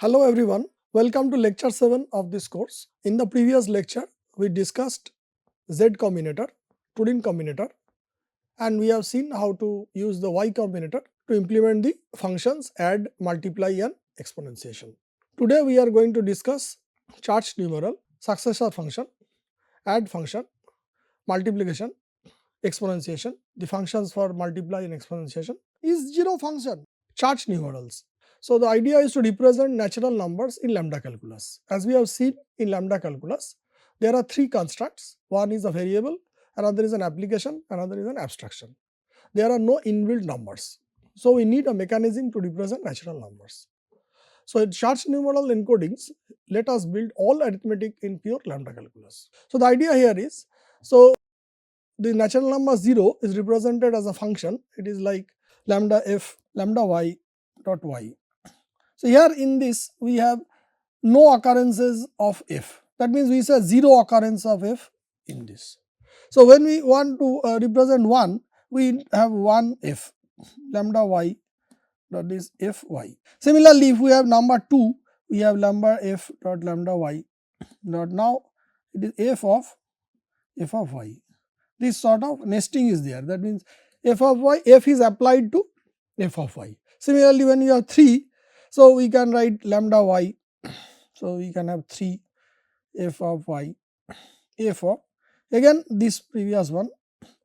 Hello everyone, welcome to lecture 7 of this course. In the previous lecture, we discussed Z combinator, Turing combinator, and we have seen how to use the Y combinator to implement the functions add, multiply and exponentiation. Today we are going to discuss charged numeral, successor function, add function, multiplication, exponentiation, the functions for multiply and exponentiation, iszero function, charged numerals. So, the idea is to represent natural numbers in lambda calculus. As we have seen in lambda calculus, there are three constructs. One is a variable, another is an application, another is an abstraction. There are no inbuilt numbers. So, we need a mechanism to represent natural numbers. So, in charged numeral encodings, let us build all arithmetic in pure lambda calculus. So, the idea here is, the natural number 0 is represented as a function. It is like lambda f lambda y dot y. So, here in this we have no occurrences of f, that means we say 0 occurrence of f in this. So, when we want to represent 1, we have 1 f lambda y, that is f y. Similarly, if we have number 2, we have lambda f dot lambda y dot, now it is f of y. This sort of nesting is there, that means f of y, f is applied to f of y. Similarly, when you have 3, so we can write lambda y, so we can have 3 f of y, f of, again this previous one,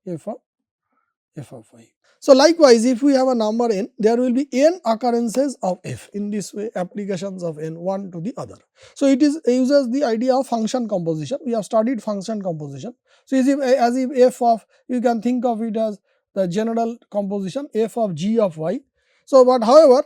f of y. So, likewise, if we have a number n, there will be n occurrences of f, in this way applications of n one to the other. So, it uses the idea of function composition. We have studied function composition. So, as if f of, you can think of it as the general composition f of g of y. So, but however,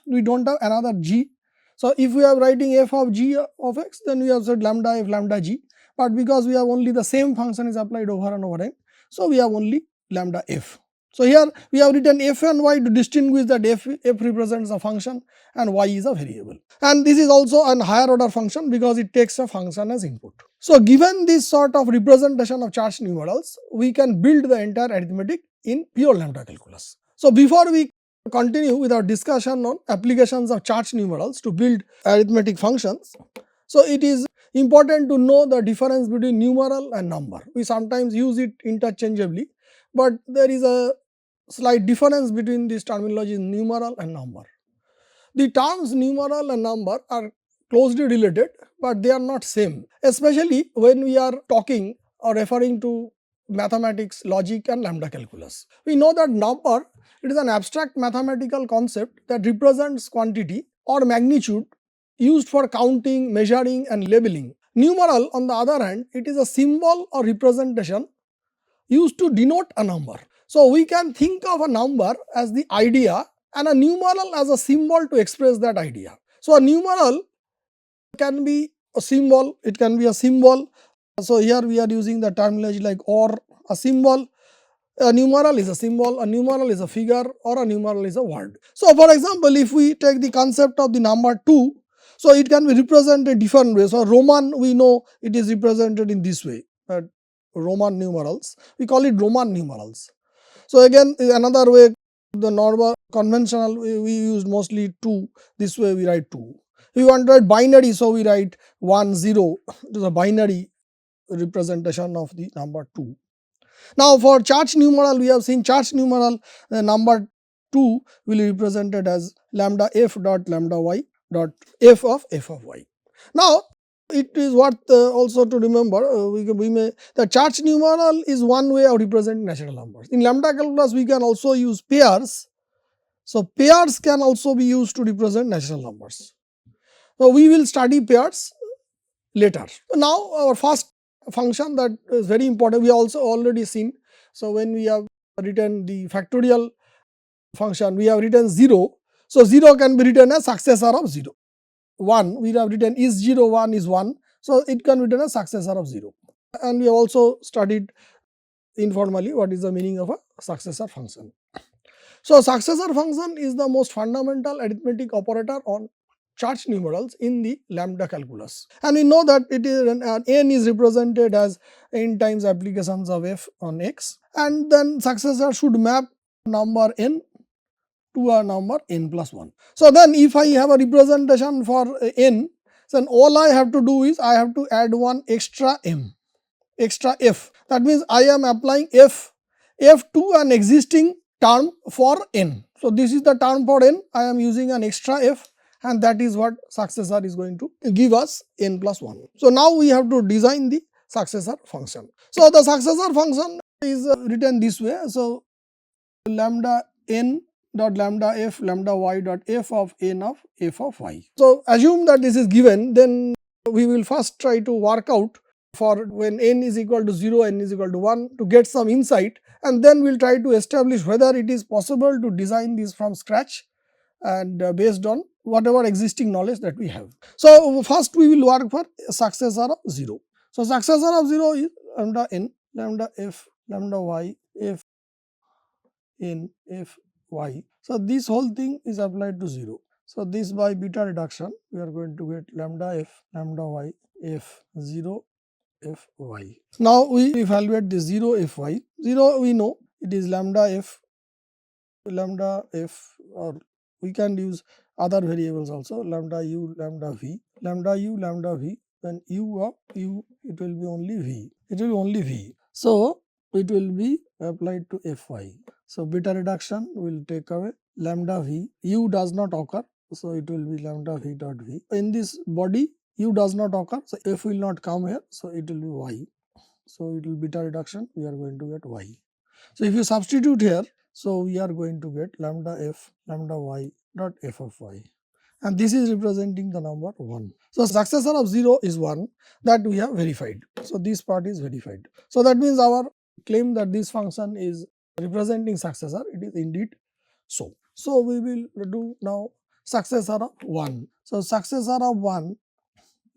we do not have another g. So, if we are writing f of g of x, then we have said lambda f lambda g, but because we have only the same function is applied over and over again, so we have only lambda f. So, here we have written f and y to distinguish that f represents a function and y is a variable, and this is also an higher order function because it takes a function as input. So, given this sort of representation of charged numerals, we can build the entire arithmetic in pure lambda calculus. So, before we continue with our discussion on applications of charged numerals to build arithmetic functions, so it is important to know the difference between numeral and number. We sometimes use it interchangeably, but there is a slight difference between these terminologies numeral and number. The terms numeral and number are closely related, but they are not same, especially when we are talking or referring to mathematics, logic and lambda calculus. We know that number, it is an abstract mathematical concept that represents quantity or magnitude used for counting, measuring and labeling. Numeral, on the other hand, it is a symbol or representation used to denote a number. So, we can think of a number as the idea and a numeral as a symbol to express that idea. So, a numeral can be a symbol, it can be a symbol. So, here we are using the terminology like or, a symbol. A numeral is a symbol, a numeral is a figure or a numeral is a word. So, for example, if we take the concept of the number 2, so it can be represented different ways. So, Roman, we know it is represented in this way, Roman numerals, we call it Roman numerals. So, again another way, the normal conventional we use mostly 2, this way we write 2. If we want to write binary, so we write 1 0, it is a binary representation of the number 2. Now, for charged numeral, we have seen charged numeral, the number 2 will be represented as lambda f dot lambda y dot f of y. Now, it is worth also to remember, we may, the charged numeral is one way of representing natural numbers. In lambda calculus, we can also use pairs. So, pairs can also be used to represent natural numbers. So, we will study pairs later. Now, our first function that is very important, we also already seen. So, when we have written the factorial function, we have written 0. So, 0 can be written as successor of 0. 1, we have written iszero 1 is 1. So, it can be written as successor of 0. And we have also studied informally what is the meaning of a successor function. So, successor function is the most fundamental arithmetic operator on charged numerals in the lambda calculus, and we know that it is n is represented as n times applications of f on x, and then successor should map number n to a number n plus 1. So then if I have a representation for n, then all I have to do is I have to add one extra f. That means I am applying f to an existing term for n. So this is the term for n, I am using an extra f, and that is what successor is going to give us n plus 1. So now we have to design the successor function. So the successor function is written this way. So lambda n dot lambda y dot f of n of f of y. So assume that this is given, then we will first try to work out for when n is equal to 0, n is equal to 1 to get some insight, and then we will try to establish whether it is possible to design this from scratch and based on whatever existing knowledge that we have. So first we will work for a successor of 0. So successor of 0 is lambda n, lambda f, lambda y, f n, f y. So this whole thing is applied to 0. So this by beta reduction we are going to get lambda f, lambda y, f 0, f y. Now we evaluate the 0 f y. 0 we know it is lambda f, or we can use other variables also, lambda u, lambda v, then u of u, it will be only v, so it will be applied to fy. So beta reduction will take away lambda v, u does not occur, so it will be lambda v dot v. In this body u does not occur, so f will not come here, so it will be y. So it will beta reduction, we are going to get y. So if you substitute here, so we are going to get lambda f, lambda y dot f of y, and this is representing the number 1. So successor of 0 is 1, that we have verified. So this part is verified. So that means our claim that this function is representing successor, it is indeed so. So we will do now successor of 1. So successor of 1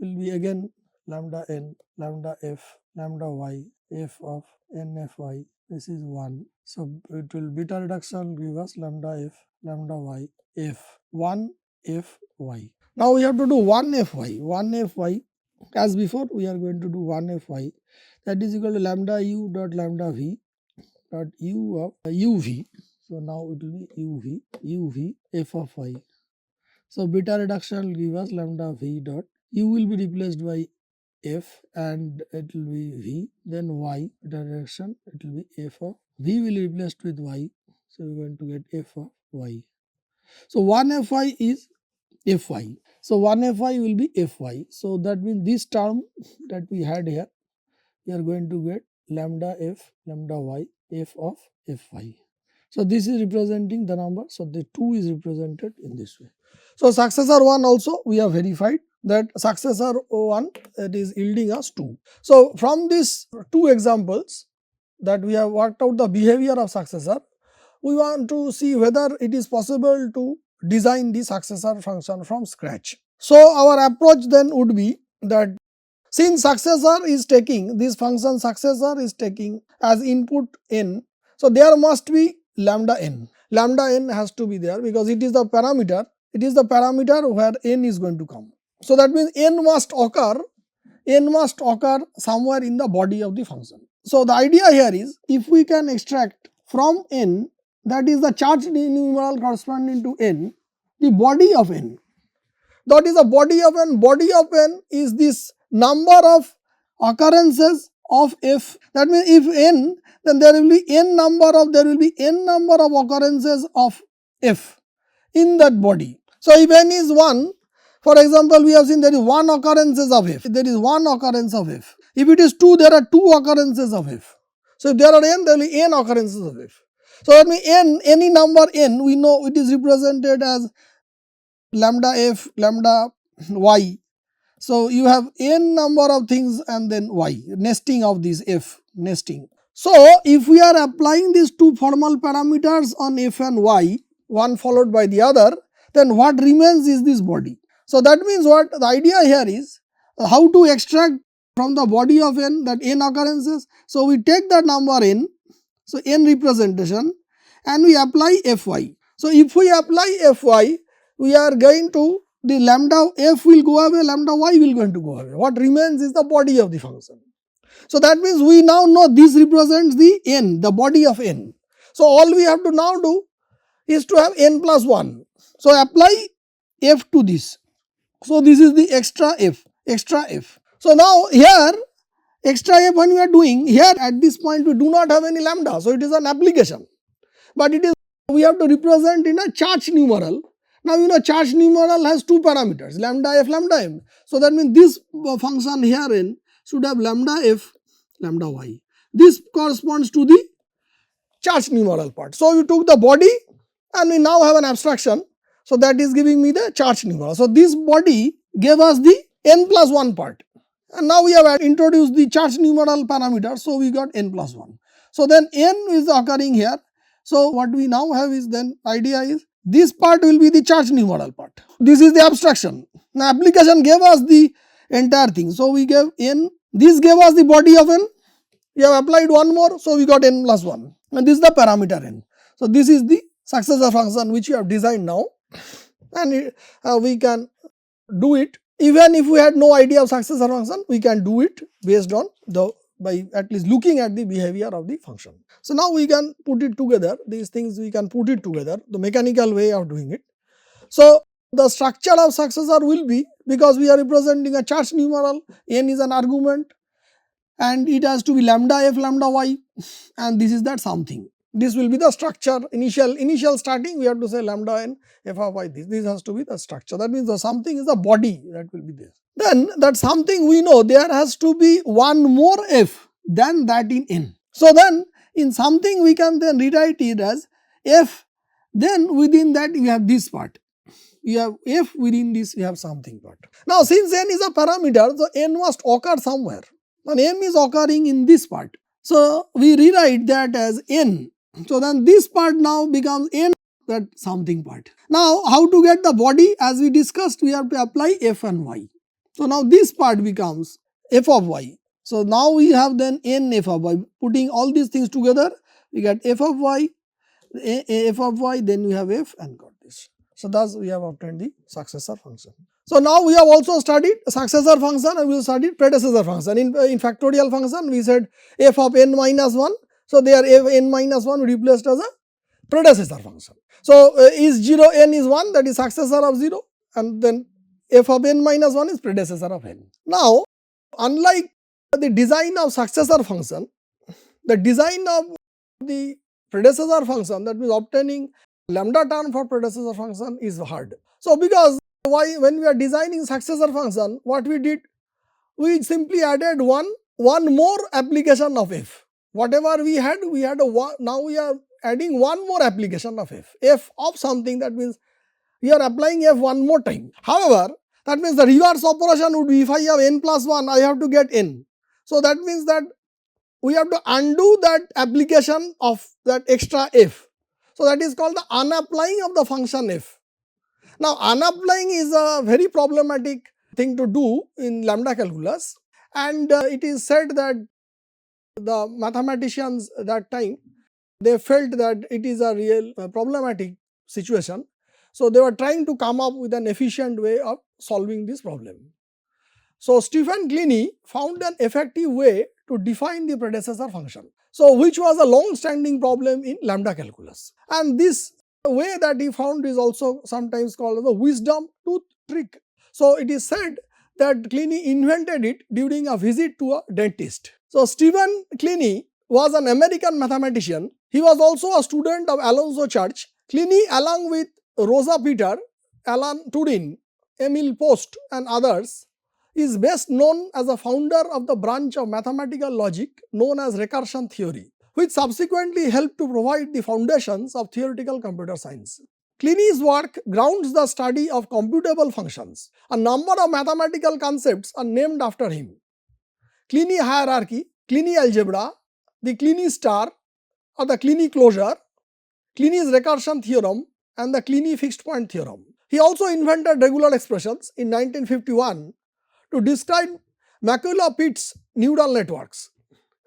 will be again lambda n, lambda f, lambda y, f of n f y, this is 1. So it will beta reduction give us lambda f, lambda y, f 1 f y. Now we have to do 1 f y, as before we are going to do 1 f y, that is equal to lambda u dot lambda v dot u of u v. So now it will be u v f of y. So beta reduction will give us lambda v dot u will be replaced by f and it will be v, then y, beta reduction it will be f of v will be replaced with y, so we are going to get f of y. So 1 fy is fy, so 1 fy will be fy. So that means this term that we had here, we are going to get lambda f, lambda y, f of fy. So this is representing the number, so the 2 is represented in this way. So successor 1 also we have verified that successor 1 it is yielding us 2. So from these 2 examples that we have worked out the behavior of successor, we want to see whether it is possible to design the successor function from scratch. So our approach then would be that since successor is taking, this function successor is taking as input n, so there must be lambda n. Lambda n has to be there because it is the parameter where n is going to come. So that means n must occur somewhere in the body of the function. So the idea here is if we can extract from n, that is the charged numeral corresponding to n, the body of n. That is the body of n. Body of n is this number of occurrences of f. That means if n, then there will be n number of occurrences of f in that body. So if n is 1, for example, we have seen there is 1 occurrences of f. There is 1 occurrence of f. If it is 2, there are 2 occurrences of f. So if there are n, there will be n occurrences of f. So that means n, any number n, we know it is represented as lambda f, lambda y. So you have n number of things and then y, nesting of these f, nesting. So if we are applying these 2 formal parameters on f and y, one followed by the other, then what remains is this body. So that means what the idea here is how to extract from the body of n that n occurrences. So we take that number n, so n representation, and we apply fy. So if we apply fy, we are going to, the lambda f will go away, lambda y will going to go away. What remains is the body of the function. So that means we now know this represents the n, the body of n. So all we have to now do is to have n plus 1. So, apply f to this. So, this is the extra f, extra f. So, now here extra f when we are doing, here at this point we do not have any lambda. So, it is an application, but it is we have to represent in a charge numeral. Now, you know charge numeral has two parameters, lambda f, lambda m. So, that means this function herein should have lambda f, lambda y. This corresponds to the charge numeral part. So, we took the body and we now have an abstraction. So, that is giving me the charge numeral. So, this body gave us the n plus 1 part, and now we have introduced the charge numeral parameter. So, we got n plus 1. So, then n is occurring here. So, what we now have is, then idea is this part will be the charge numeral part. This is the abstraction. Now, application gave us the entire thing. So, we gave n, this gave us the body of n, we have applied one more. So, we got n plus 1, and this is the parameter n. So, this is the successor function which we have designed now, and we can do it. Even if we had no idea of successor function, we can do it based on the, by at least looking at the behavior of the function. So, now we can put it together, these things we can put it together, the mechanical way of doing it. So, the structure of successor will be, because we are representing a charge numeral, n is an argument and it has to be lambda f, lambda y, and this is that something. This will be the structure, initial starting we have to say lambda n f of y, this has to be the structure. That means the something is the body that will be there. Then that something we know there has to be one more f than that in n. So, then in something we can then rewrite it as f, then within that you have this part, you have f, within this you have something part. Now, since n is a parameter, so n must occur somewhere, and m is occurring in this part. So, we rewrite that as n. So, then this part now becomes n, that something part. Now, how to get the body? As we discussed, we have to apply f and y. So, now this part becomes f of y. So, now we have then n f of y. Putting all these things together, we get f of y, f of y, then we have f and got this. So, thus we have obtained the successor function. So, now we have also studied successor function and we have studied predecessor function. In factorial function, we said f of n minus 1. So, there f n minus 1 we replaced as a predecessor function. So, is 0 n is 1, that is successor of 0, and then f of n minus 1 is predecessor of n. Now, unlike the design of successor function, the design of the predecessor function, that means obtaining lambda term for predecessor function, is hard. So, because why, when we are designing successor function, what we did, we simply added one more application of f. Whatever we had a one, now we are adding one more application of f of something, that means we are applying f one more time. However, that means the reverse operation would be, if I have n plus 1, I have to get n. So, that means that we have to undo that application of that extra f. So, that is called the unapplying of the function f. Now, unapplying is a very problematic thing to do in lambda calculus, and it is said that the mathematicians that time, they felt that it is a real problematic situation. So, they were trying to come up with an efficient way of solving this problem. So, Stephen Kleene found an effective way to define the predecessor function, so which was a long standing problem in lambda calculus, and this way that he found is also sometimes called the wisdom tooth trick. So, it is said that Kleene invented it during a visit to a dentist. So, Stephen Kleene was an American mathematician. He was also a student of Alonzo Church. Kleene, along with Rosa Peter, Alan Turing, Emil Post and others, is best known as a founder of the branch of mathematical logic known as recursion theory, which subsequently helped to provide the foundations of theoretical computer science. Kleene's work grounds the study of computable functions. A number of mathematical concepts are named after him: Kleene hierarchy, Kleene algebra, the Kleene star or the Kleene closure, Kleene's recursion theorem and the Kleene fixed point theorem. He also invented regular expressions in 1951 to describe Macula-Pitts neural networks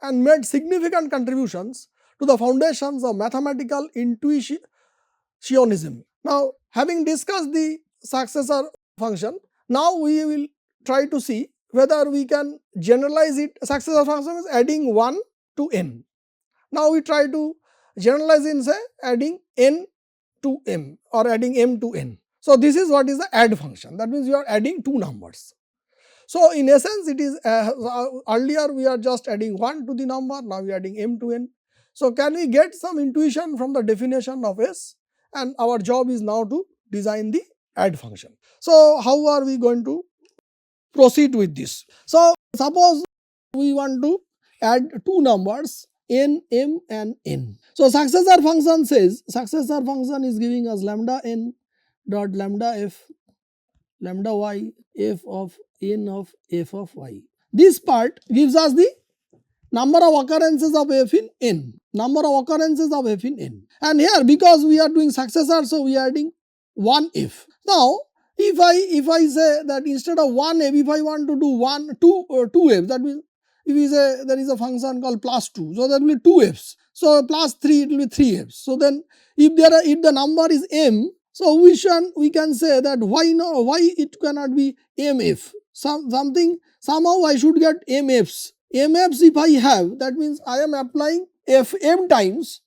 and made significant contributions to the foundations of mathematical intuitionism. Now, having discussed the successor function, now we will try to see whether we can generalize it. Successor function is adding 1 to n. Now, we try to generalize in, say, adding n to m or adding m to n. So, this is what is the add function, that means you are adding two numbers. So, in essence it is earlier we are just adding 1 to the number, now we are adding m to n. So, can we get some intuition from the definition of S, and our job is now to design the add function. So, how are we going to proceed with this? So, suppose we want to add two numbers n, m and n. So, successor function says, successor function is giving us lambda n dot lambda f lambda y f of n of f of y. This part gives us the number of occurrences of f in n, number of occurrences of f in n. And here because we are doing successor, so we are adding one f. Now, if I say that instead of one f, if I want to do two f's, that means if we say there is a function called plus 2, so that will be 2 f's. So, plus 3 it will be 3 f's. So, then if the number is m, so we can say that why it cannot be mf, somehow I should get mf's. mf's if I have, that means I am applying f m times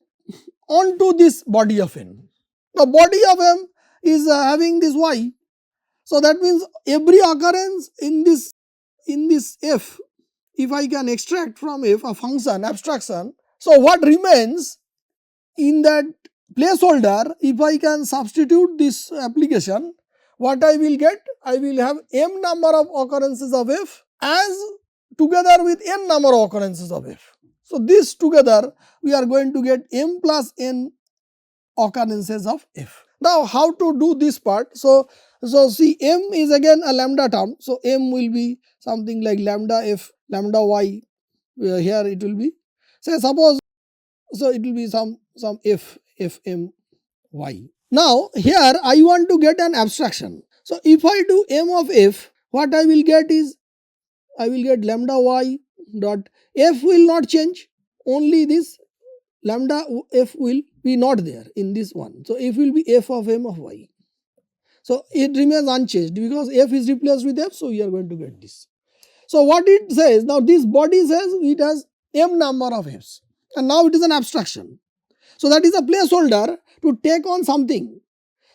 onto this body of n. The body of m is having this y. So, that means every occurrence in this f, if I can extract from f a function abstraction, so what remains in that placeholder, if I can substitute this application, what I will get? I will have m number of occurrences of f as together with n number of occurrences of f. So, this together we are going to get m plus n occurrences of f. Now, how to do this part? So see, m is again a lambda term. So, m will be something like lambda f lambda y, here it will be, say suppose, so it will be some f m y. Now, here I want to get an abstraction. So, if I do m of f, what I will get is, I will get lambda y dot f will not change, only this lambda f will be not there in this one. So, f will be f of m of y. So, it remains unchanged because f is replaced with f, so we are going to get this. So, what it says, now this body says it has m number of f's, and now it is an abstraction. So, that is a placeholder to take on something.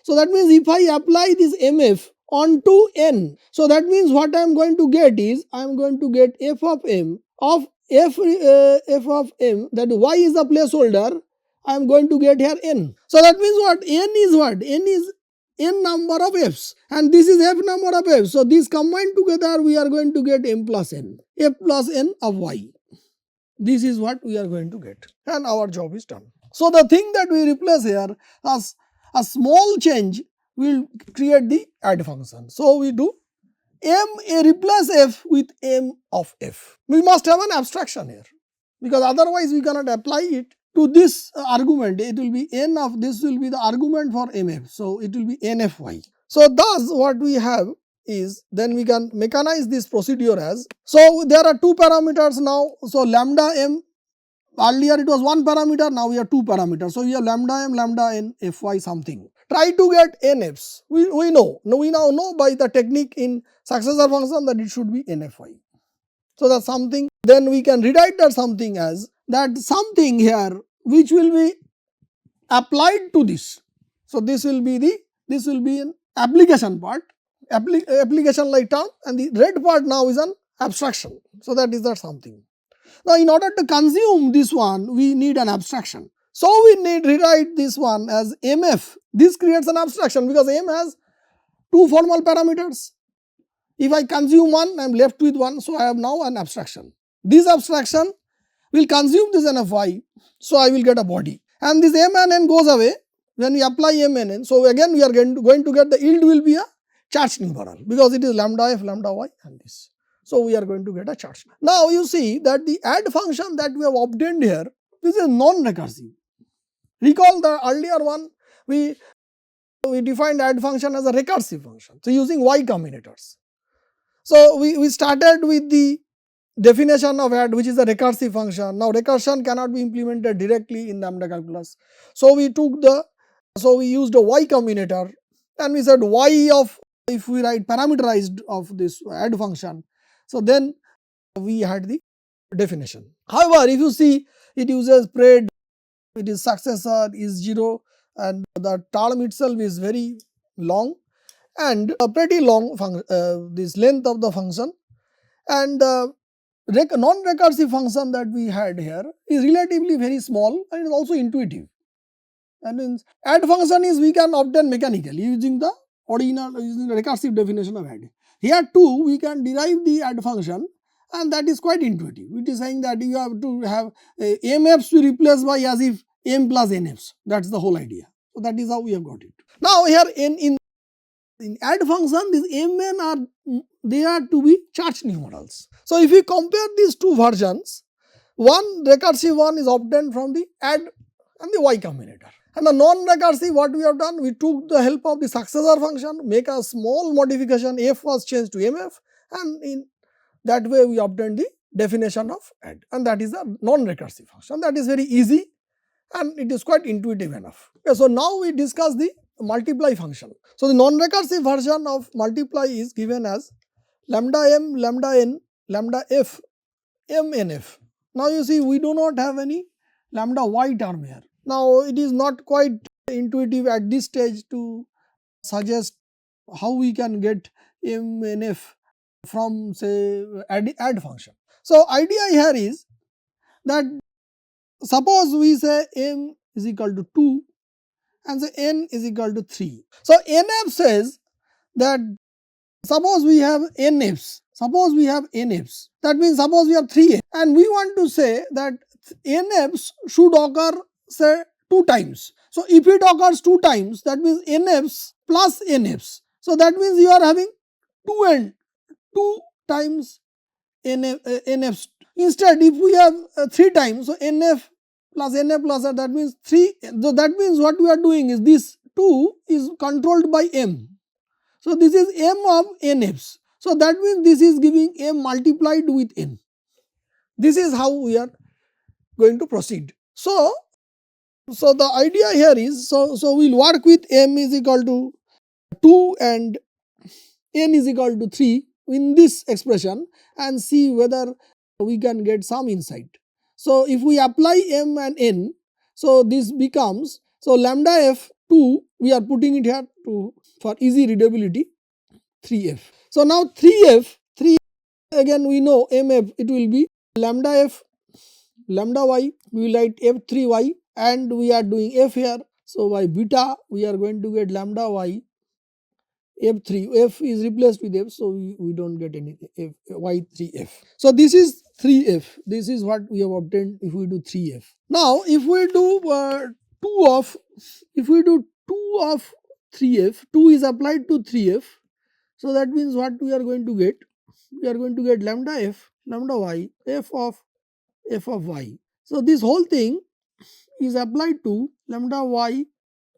So, that means if I apply this mf onto n, so that means what I am going to get is, I am going to get f of m of f of m, that y is a placeholder, I am going to get here n. So, that means what? N is what? N is n number of f's, and this is f number of f's. So, these combined together we are going to get m plus n, f plus n of y. This is what we are going to get, and our job is done. So, the thing that we replace here as a small change will create the add function. So, we do replace f with m of f. We must have an abstraction here, because otherwise we cannot apply it to this argument. It will be n of, this will be the argument for mf. So, it will be nfy. So, thus what we have is, then we can mechanize this procedure as, so there are two parameters now. So, lambda m, earlier it was one parameter, now we have two parameters. So, we have lambda m, lambda n, fy something. Try to get n f's. We now know by the technique in successor function that it should be nfy. So, that something, then we can rewrite that something as that something here which will be applied to this. So, this will be an application part, application like term, and the red part now is an abstraction. So, that is that something. Now, in order to consume this one, we need an abstraction. So, we need rewrite this one as mf. This creates an abstraction because m has two formal parameters. If I consume one, I am left with one. So, I have now an abstraction. This abstraction will consume this nfy. So, I will get a body, and this m and n goes away when we apply m and n. So, again we are going to get, the yield will be a charged numeral because it is lambda f, lambda y and this. So, we are going to get a charge. Now, you see that the add function that we have obtained here, this is non-recursive. Recall the earlier one, we defined add function as a recursive function. So, using y combinators. So, we started with the definition of add, which is a recursive function. Now, recursion cannot be implemented directly in lambda calculus. So, we used a y combinator, and we said y of, if we write parameterized of this add function. So, then we had the definition. However, if you see, it uses spread, it is successor, iszero, and the term itself is very long and a pretty long this length of the function, and non-recursive function that we had here is relatively very small and is also intuitive. And means add function is we can obtain mechanically using the using the recursive definition of add. Here too we can derive the add function, and that is quite intuitive. It is saying that you have to have mfs to replace by as if m plus nfs. That is the whole idea. So that is how we have got it. Now here in add function, these mn are they are to be Church numerals. So if we compare these two versions, one recursive one is obtained from the add and the y combinator. And the non-recursive, what we have done, we took the help of the successor function, make a small modification, f was changed to mf, and in that way we obtained the definition of add, and that is the non-recursive function. That is very easy and it is quite intuitive enough. Okay, so now we discuss the multiply function. So the non-recursive version of multiply is given as lambda m, lambda n, lambda f, m n f. Now you see we do not have any lambda y term here. Now it is not quite intuitive at this stage to suggest how we can get m n f from say add function. So idea here is that suppose we say m is equal to 2 and say n is equal to 3. So nf says that suppose we have nfs, that means suppose we have 3 and we want to say that nfs should occur say 2 times. So if it occurs 2 times, that means nfs plus nfs. So that means you are having 2 times nfs. Instead if we have 3 times, so nf plus nf plus that means 3. So that means what we are doing is this 2 is controlled by m. So this is m of nfs. So that means this is giving m multiplied with n. This is how we are going to proceed. So the idea here is, so we will work with m is equal to 2 and n is equal to 3 in this expression and see whether we can get some insight. So if we apply m and n, so this becomes, so lambda f 2 we are putting it here to for easy readability 3f. So now 3f, again we know mf, it will be lambda f, lambda y, we will write f3y and we are doing f here. So by beta we are going to get lambda y f3, f is replaced with f, so we do not get anything, f, y3f. So this is 3f, this is what we have obtained if we do 3f. Now if we do 2 of 3f, 2 is applied to 3f, so that means what we are going to get? We are going to get lambda f, lambda y, f of y. So this whole thing is applied to lambda y,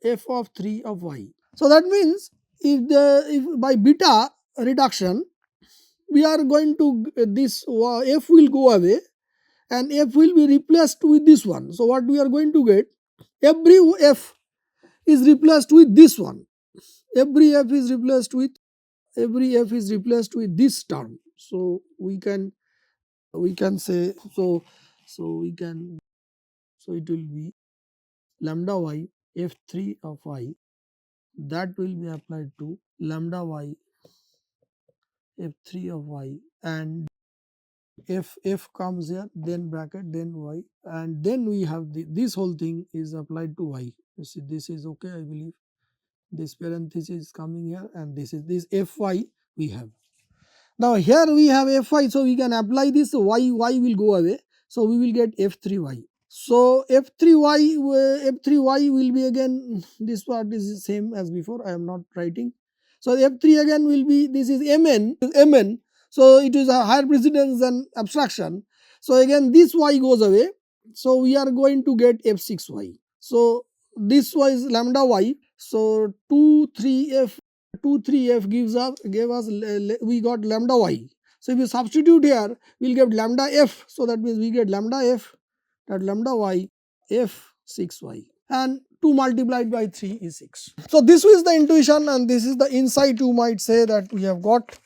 f of 3 of y. So that means if by beta reduction we are going to this f will go away and f will be replaced with this one. So what we are going to get? Every f is replaced with this one. Every f is replaced with this term. So we can say so it will be lambda y f3 of y, that will be applied to lambda y f3 of y, and f comes here, then bracket, then y, and then we have this whole thing is applied to y. You see this is okay, I believe. This parenthesis is coming here and this is this fy we have. Now here we have fy, so we can apply this, y will go away, so we will get f3y. So f3y will be again, this part is the same as before, I am not writing. So f3 again will be, this is mn, so it is a higher precedence than abstraction. So again this y goes away, so we are going to get f6y. So this was lambda y, so 3f gave us we got lambda y. So if you substitute here, we will get lambda f, so that means we get lambda f, that lambda y f6y, and 2 multiplied by 3 is 6. So this is the intuition and this is the insight, you might say, that we have got.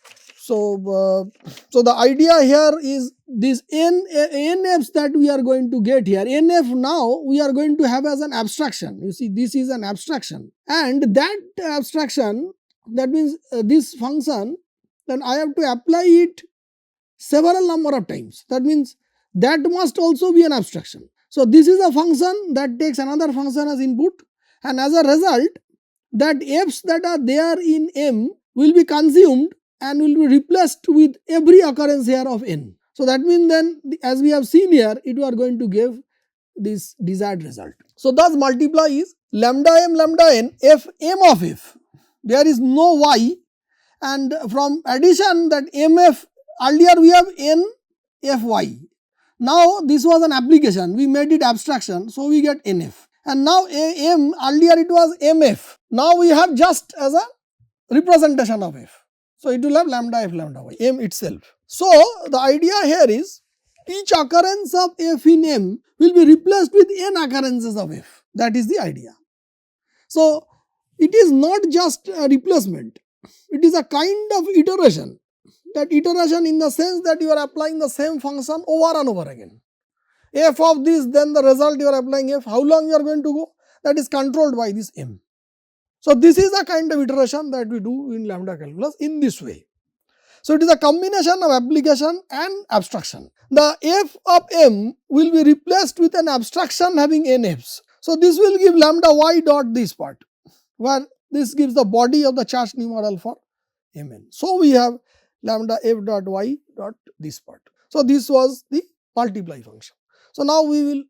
So the idea here is this nfs that we are going to get here. Nf now we are going to have as an abstraction. You see, this is an abstraction, and that abstraction, that means this function, then I have to apply it several number of times. That means that must also be an abstraction. So this is a function that takes another function as input, and as a result, that f's that are there in M will be consumed and will be replaced with every occurrence here of n. So that means then, as we have seen here, it are going to give this desired result. So thus multiply is lambda n f m of f. There is no y, and from addition that mf, earlier we have n fy. Now this was an application, we made it abstraction, so we get nf. And now m, earlier it was mf. Now we have just as a representation of f. So it will have lambda f lambda y, m itself. So the idea here is each occurrence of f in M will be replaced with n occurrences of f. That is the idea. So it is not just a replacement, it is a kind of iteration. That iteration in the sense that you are applying the same function over and over again. F of this, then the result you are applying f. How long you are going to go? That is controlled by this M. So this is a kind of iteration that we do in lambda calculus in this way. So it is a combination of application and abstraction. The f of M will be replaced with an abstraction having n f's. So this will give lambda y dot this part, where this gives the body of the charge numeral for Mn. So we have lambda f dot y dot this part. So this was the multiply function. So now we will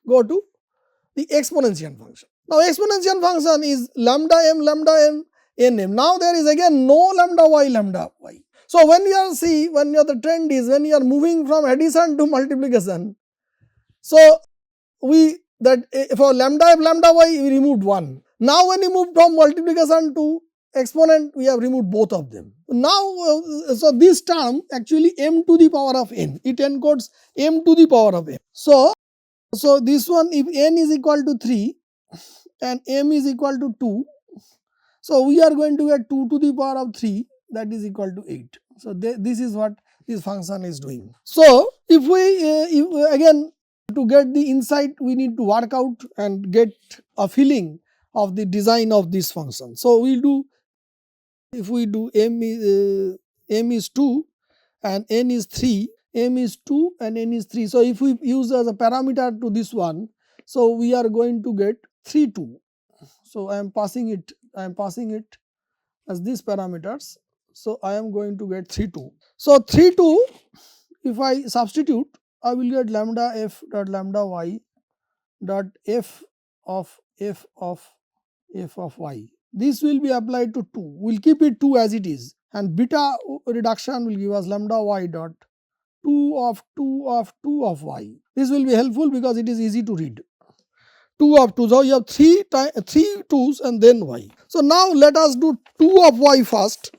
go to the exponentiation function. Now exponentiation function is lambda m nm. Now there is again no lambda y. So when you are the trend is when you are moving from addition to multiplication, so we that for lambda f lambda y we removed one. Now when you move from multiplication to exponent, we have removed both of them. Now so this term actually m to the power of n, it encodes m to the power of n. So this one, if n is equal to 3 and m is equal to 2, so we are going to get 2 to the power of 3, that is equal to 8. So this is what this function is doing. So if we again, to get the insight, we need to work out and get a feeling of the design of this function. So we do, if we do m is 2 and n is 3, m is 2 and n is 3. So if we use as a parameter to this one, so we are going to get 3 2. So I am passing it as these parameters. So I am going to get 3 2. So 3 2, if I substitute, I will get lambda f dot lambda y dot f of y. This will be applied to 2. We will keep it 2 as it is, and beta reduction will give us lambda y dot 2 of y. This will be helpful because it is easy to read. 2 of 2. So you have 3 2's and then y. So now let us do 2 of y first.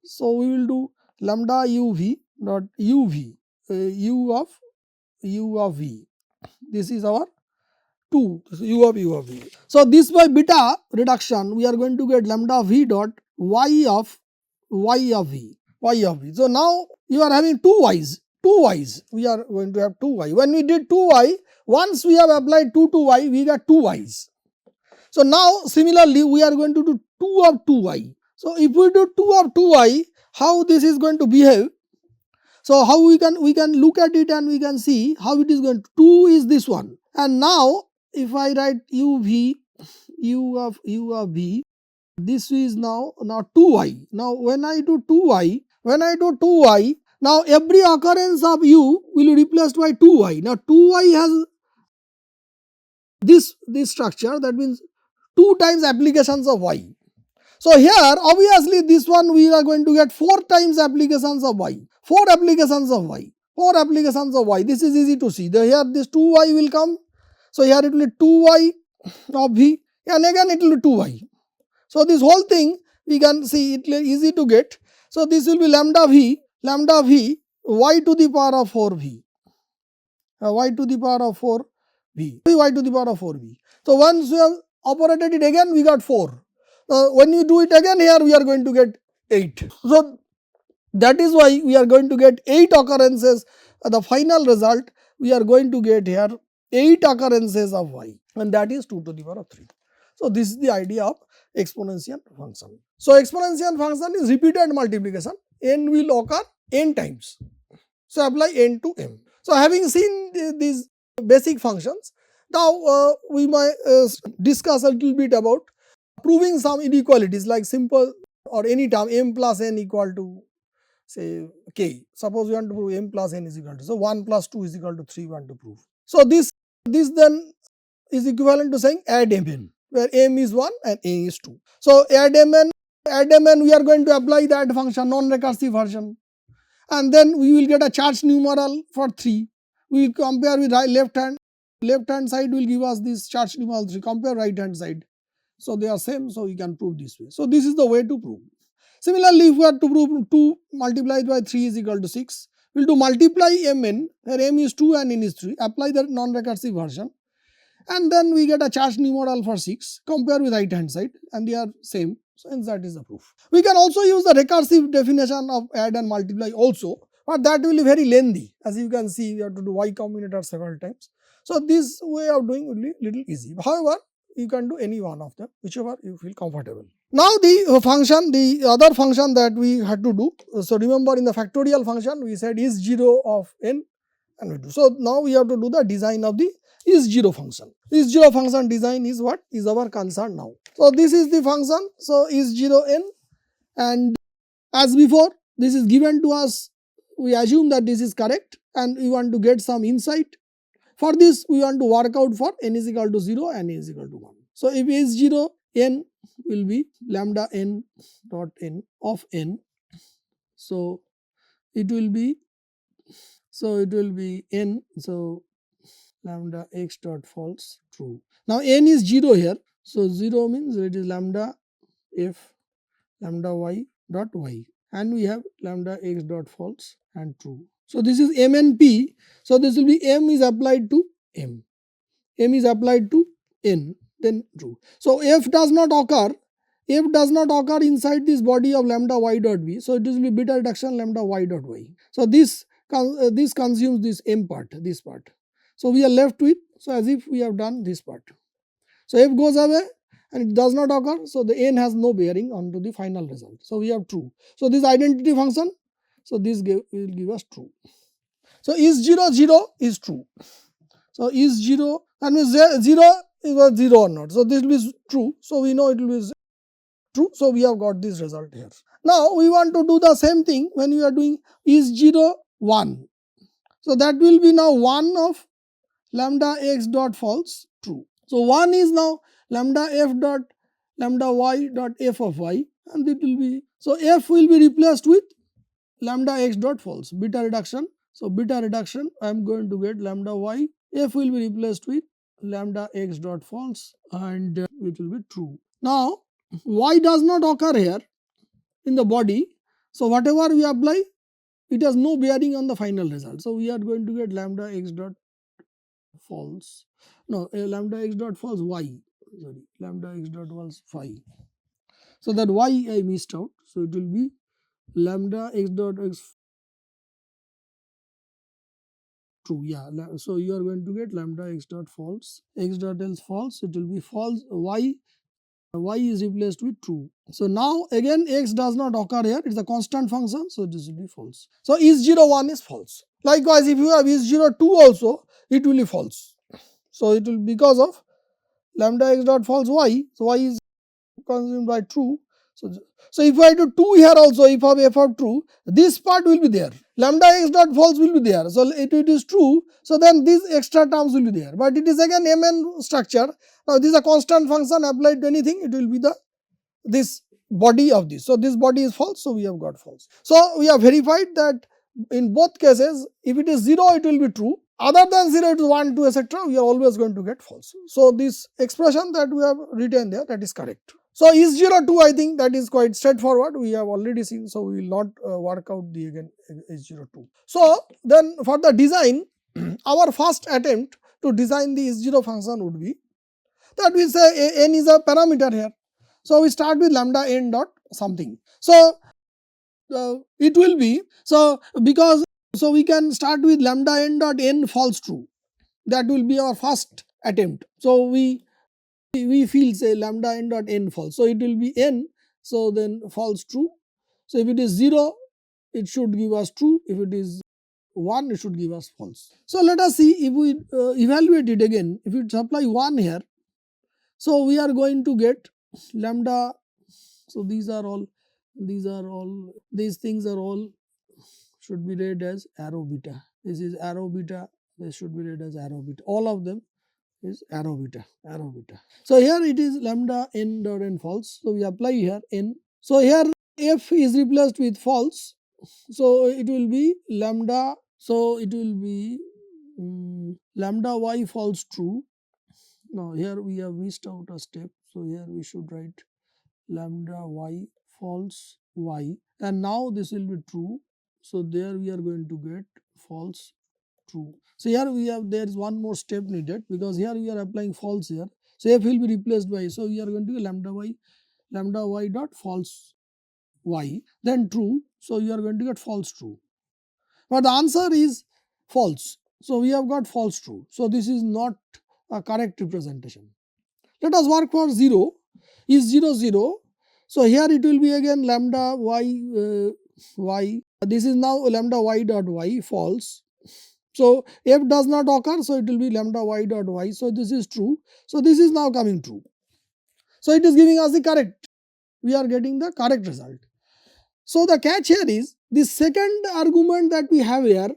So we will do lambda uv dot uv, u of v. This is our 2, u of v. So this by beta reduction, we are going to get lambda v dot y of v. So now you are having 2 y's. We are going to have 2 y. When we did 2 y, once we have applied 2 to y, we got 2 y's. So now similarly, we are going to do 2 of 2 y. So if we do 2 of 2 y, how this is going to behave? So how we can look at it and we can see how it is going to. 2 is this one, and now if I write u of v, this is now 2y. Now when I do 2y, now every occurrence of u will be replaced by 2y. Now 2y has this structure, that means 2 times applications of y. So here obviously this one we are going to get 4 times applications of y. 4 applications of y. This is easy to see. Here this 2y will come. So here it will be 2y of v, and again it will be 2y. So this whole thing we can see, it is easy to get. So this will be lambda v y to the power of 4v. Y to the power of 4v. So once we have operated it again, we got 4. When you do it again, here we are going to get 8. So that is why we are going to get 8 occurrences. The final result we are going to get here 8 occurrences of y, and that is 2 to the power of 3. So this is the idea of exponential function. So exponential function is repeated multiplication. N will occur n times. So apply n to m. So having seen these basic functions, now we might discuss a little bit about proving some inequalities like simple or any term m plus n equal to say k. Suppose we want to prove m plus n is equal to, so 1 plus 2 is equal to 3 we want to prove. So this then is equivalent to saying add mn, where m is 1 and n is 2. So add mn we are going to apply that function non-recursive version, and then we will get a charge numeral for 3. We will compare with left hand side will give us this charge numeral 3, compare right hand side. So they are same, so we can prove this way. So this is the way to prove. Similarly, if we are to prove 2 multiplied by 3 is equal to 6, we will do multiply mn, where m is 2 and n is 3, apply the non-recursive version, and then we get a charge numeral for 6, compare with right hand side, and they are same. So hence that is the proof. We can also use the recursive definition of add and multiply also, but that will be very lengthy. As you can see, we have to do y combinator several times. So this way of doing will be little easy. However, you can do any one of them, whichever you feel comfortable. Now the other function that we had to do. So remember, in the factorial function we said iszero of n, and we do. So now we have to do the design of the iszero function. Iszero function design is what is our concern now. So this is the function. So iszero n, and as before this is given to us. We assume that this is correct, and we want to get some insight. For this we want to work out for n is equal to 0 and n is equal to 1. So if iszero n will be lambda n dot n of n, so it will be n, so lambda x dot false true. Now n is 0 here, so 0 means it is lambda f lambda y dot y, and we have lambda x dot false and true. So this is m and p. So this will be m is applied to m is applied to n, then true. So f does not occur inside this body of lambda y dot b. So it will be beta reduction lambda y dot y. So this consumes this m part, this part. So we are left with, so as if we have done this part. So f goes away and it does not occur, so the n has no bearing onto the final result. So we have true. So this identity function, so this will give us true. So iszero 0 is true. So iszero, that means 0 is 0 or not. So this will be true. So we know it will be true. So we have got this result here. Now we want to do the same thing when we are doing iszero 1. So that will be now 1 of lambda x dot false true. So 1 is now lambda f dot lambda y dot f of y, and it will be, so f will be replaced with lambda x dot false, beta reduction. So beta reduction, I am going to get lambda y, f will be replaced with lambda x dot false, and it will be true. Now y does not occur here in the body, so whatever we apply, it has no bearing on the final result. So we are going to get lambda x dot false, no, lambda x dot false y, sorry, lambda x dot false phi. So that y I missed out, so it will be lambda x dot x true, yeah. So you are going to get lambda x dot false, x dot else false, it will be false, y is replaced with true. So now again x does not occur here, it is a constant function, so this will be false. So iszero 1 is false. Likewise, if you have iszero 2 also, it will be false. So it will, because of lambda x dot false y, so y is consumed by true. So if I do 2 here also, if I have f of true, this part will be there, lambda x dot false will be there. So it is true, so then these extra terms will be there, but it is again mn structure. Now this is a constant function, applied to anything, it will be this body of this. So this body is false, so we have got false. So we have verified that in both cases, if it is 0 it will be true, other than 0 it is 1, 2 etc. we are always going to get false. So this expression that we have written there, that is correct. So iszero 2, I think that is quite straightforward, we have already seen, so we will not work out the again iszero 2. So then for the design, our first attempt to design the iszero function would be that we say n is a parameter here. So we start with lambda n dot something. So it will be, so because, so we can start with lambda n dot n false true. That will be our first attempt. So we feel say lambda n dot n false. So it will be n, so then false true. So if it is 0, it should give us true. If it is 1, it should give us false. So let us see if we evaluate it again. If we supply 1 here, so we are going to get lambda. So these things are all should be read as arrow beta. This is arrow beta. This should be read as arrow beta. All of them is arrow beta, arrow beta. So here it is lambda n dot n false. So we apply here n. So here f is replaced with false. So it will be lambda. So it will be lambda y false true. Now here we have missed out a step. So here we should write lambda y false y, and now this will be true. So there we are going to get false true. So here we have, there is one more step needed, because here we are applying false here. So f will be replaced by, so we are going to get lambda y dot false y, then true. So you are going to get false true, but the answer is false. So we have got false true. So this is not a correct representation. Let us work for 0. Is 0 0? So here it will be again lambda y. This is now lambda y dot y false. So f does not occur, so it will be lambda y dot y. So this is true. So this is now coming true. So it is giving us the correct. We are getting the correct result. So the catch here is the second argument that we have here,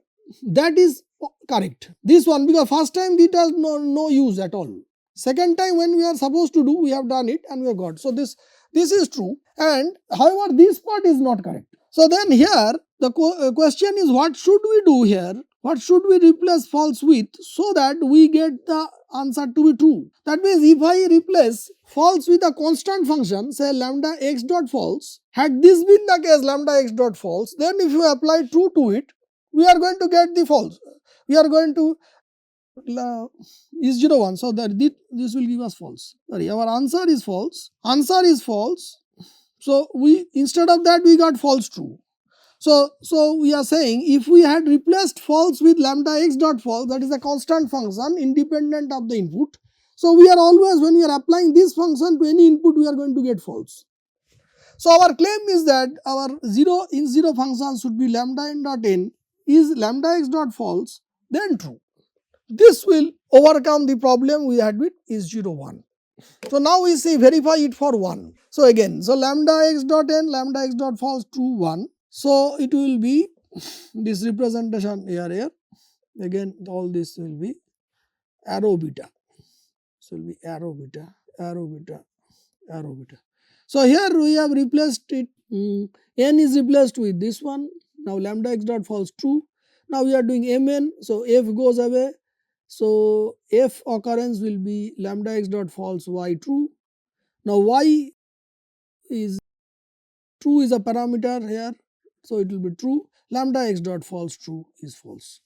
that is correct. This one, because first time it has no use at all. Second time when we are supposed to do, we have done it and we have got. So this is true, and however this part is not correct. So then here the question is, what should we do here? What should we replace false with so that we get the answer to be true? That means if I replace false with a constant function, say lambda x dot false, had this been the case lambda x dot false, then if you apply true to it, we are going to get the false. We are going to is 0 1, so that this will give us false. Sorry, our answer is false. Answer is false. So we, instead of that, we got false true. So we are saying, if we had replaced false with lambda x dot false, that is a constant function independent of the input. So we are always, when we are applying this function to any input, we are going to get false. So our claim is that our 0 in 0 function should be lambda n dot n is lambda x dot false, then true. This will overcome the problem we had with is 0 1. So now we say verify it for 1. So again, so lambda x dot n, lambda x dot false true 1. So it will be this representation here. Again, all this will be arrow beta. So it will be arrow beta, arrow beta, arrow beta. So here we have replaced it. N is replaced with this one. Now lambda x dot false true. Now we are doing mn. So f goes away. So f occurrence will be lambda x dot false y true. Now y is true, is a parameter here. So it will be true. Lambda x dot false true is false.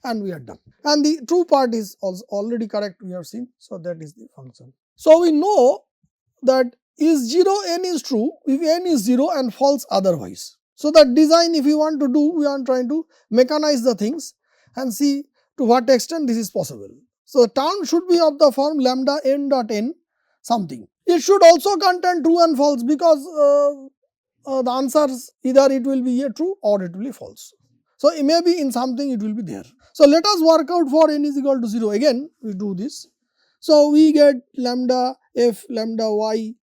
And we are done. And the true part is also already correct, we have seen. So that is the function. So we know that is 0 n is true if n is 0 and false otherwise. So that design, if we want to do, we are trying to mechanize the things and see to what extent this is possible. So the term should be of the form lambda n dot n something. It should also contain true and false, because the answers, either it will be a true or it will be false. So it may be in something it will be there. So let us work out for n is equal to 0. Again we do this. So we get lambda f lambda y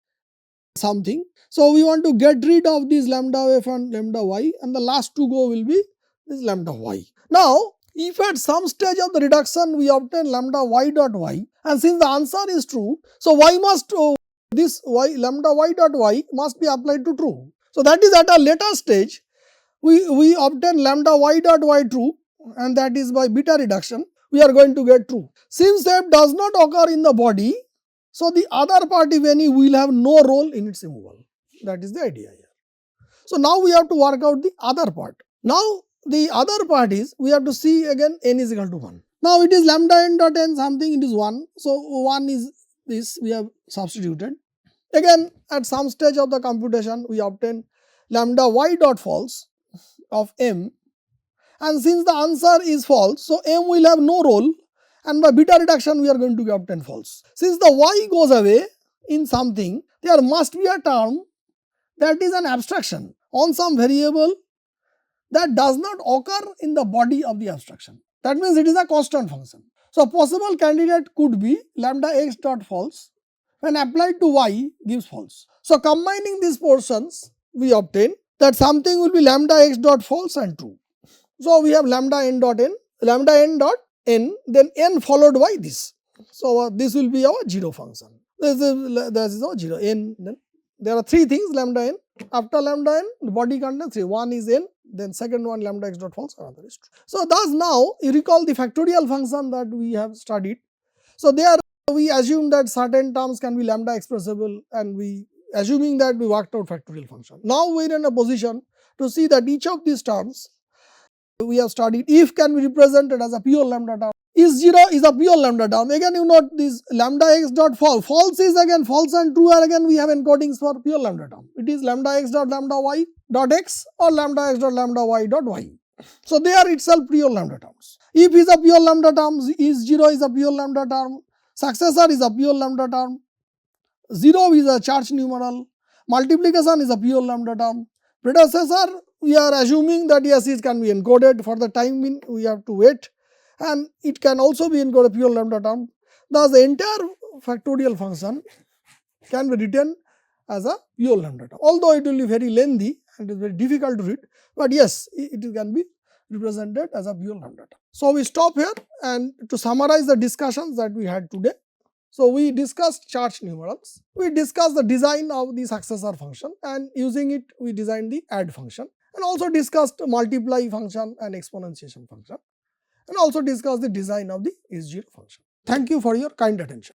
something. So we want to get rid of this lambda f and lambda y, and the last to go will be this lambda y. Now if at some stage of the reduction we obtain lambda y dot y, and since the answer is true, so y must this y lambda y dot y must be applied to true. So that is at a later stage we obtain lambda y dot y true, and that is by beta reduction we are going to get true. Since f does not occur in the body, so the other part, if any, will have no role in its removal. That is the idea here. So now we have to work out the other part. Now the other part is, we have to see again n is equal to 1. Now it is lambda n dot n something, it is 1. So 1 is this, we have substituted. Again at some stage of the computation we obtain lambda y dot false of m, and since the answer is false, so m will have no role, and by beta reduction we are going to obtain false. Since the y goes away in something, there must be a term that is an abstraction on some variable that does not occur in the body of the abstraction. That means it is a constant function. So, a possible candidate could be lambda x dot false when applied to y gives false. So, combining these portions we obtain that something will be lambda x dot false and true. So, we have lambda n dot n, then n followed by this. So, this will be our 0 function. This is our 0 n. Then there are 3 things lambda n. After lambda n, the body contains 3. One is n, then second one lambda x dot false, another is true. So, thus now you recall the factorial function that we have studied. So, there we assume that certain terms can be lambda expressible, and we assuming that we worked out factorial function. Now, we are in a position to see that each of these terms we have studied if can be represented as a pure lambda term. iszero is a pure lambda term. Again, you note this lambda x dot false. False is again false and true are again we have encodings for pure lambda term. It is lambda x dot lambda y dot x or lambda x dot lambda y dot y. So, they are itself pure lambda terms. If is a pure lambda term, iszero is a pure lambda term, successor is a pure lambda term, 0 is a charge numeral, multiplication is a pure lambda term, predecessor we are assuming that yes, it can be encoded. For the time being we have to wait, and it can also be encoded pure lambda term. Thus, the entire factorial function can be written as a pure lambda term, although it will be very lengthy and it is very difficult to read, but yes, it can be represented as a pure lambda term. So, we stop here, and to summarize the discussions that we had today. So, we discussed charge numerals, we discussed the design of the successor function, and using it we designed the add function, and also discussed multiply function and exponentiation function, and also discussed the design of the iszero function. Thank you for your kind attention.